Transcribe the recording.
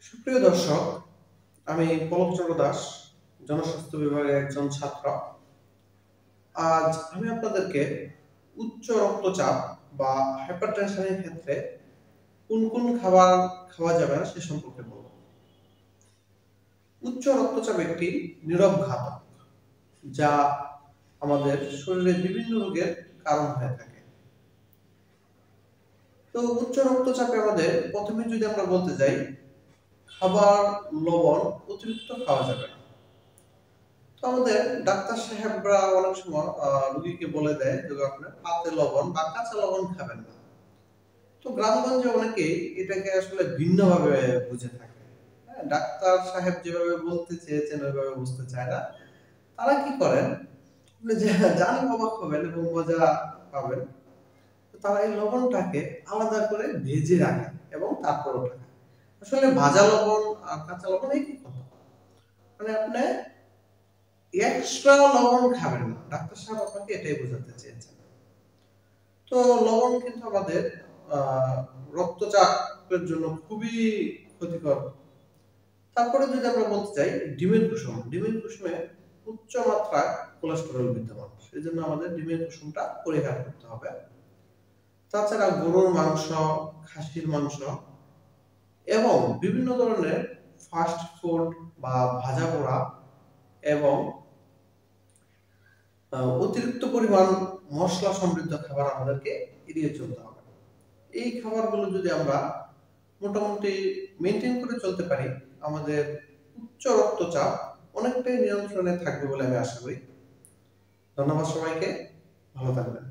সুপ্রিয় দর্শক, আমি পলক চন্দ্র দাস, জনস্বাস্থ্য বিভাগের একজন ছাত্র। আজ আমি আপনাদেরকে উচ্চ রক্তচাপ বা হাইপারটেনশনের ক্ষেত্রে কোন কোন খাবার খাওয়া যাবে না সে সম্পর্কে বলব। উচ্চ রক্তচাপ একটি নীরব ঘাতক, যা আমাদের শরীরে বিভিন্ন রোগের কারণ হয়ে থাকে। তো উচ্চ রক্তচাপে আমাদের প্রথমে যদি আমরা বলতে যাই, খাবার লবণ অতিরিক্ত খাওয়া যাবে না। তো আমাদের ডাক্তার সাহেবরা অনেক সময় রোগীকে বলে দেয় যে আপনি পাতে লবণ বা কাঁচা লবণ খাবেন না। তো গ্রামগঞ্জে অনেকেই এটাকে আসলে ভিন্নভাবে বুঝে থাকে। হ্যাঁ, ডাক্তার সাহেব যেভাবে বলতে চেয়েছেন ওইভাবে বুঝতে চায় না। তারা কি করেন, আপনি জানেন অবাক হবেন এবং মজা পাবেন। তো তারা এই লবণটাকে আলাদা করে ভেজে রাখে এবং তারপর ওটা খায়। আসলে ভাজা লবণ আর কাঁচা লবণ একই কথা। মানে আপনি এক্সট্রা লবণ খাবেন না। ডাক্তার সাহেব আপনাকে এটাই বোঝাতে চেয়েছেন। তো লবণ কিন্তু আমাদের রক্তচাপের জন্য খুবই ক্ষতিকর। তারপরে যদি আমরা বলতে চাই ডিমের কুসুম। ডিমের কুসুমে উচ্চ মাত্রায় কোলেস্টেরল বিদ্যমান। সেজন্য আমাদের ডিমের কুসুমটা পরিহার করতে হবে। তাছাড়া গরুর মাংস, খাসির মাংস এবং বিভিন্ন ধরনের ফাস্ট ফুড বা ভাজা পোড়া এবং অতিরিক্ত পরিমাণ মশলা সমৃদ্ধ খাবার আমাদেরকে এড়িয়ে চলতে হবে। এই খাবারগুলো যদি আমরা মোটামুটি মেইনটেইন করে চলতে পারি, আমাদের উচ্চ রক্তচাপ অনেকটাই নিয়ন্ত্রণে থাকবে বলে আমি আশা করি। ধন্যবাদ সবাইকে। ভালো থাকবেন।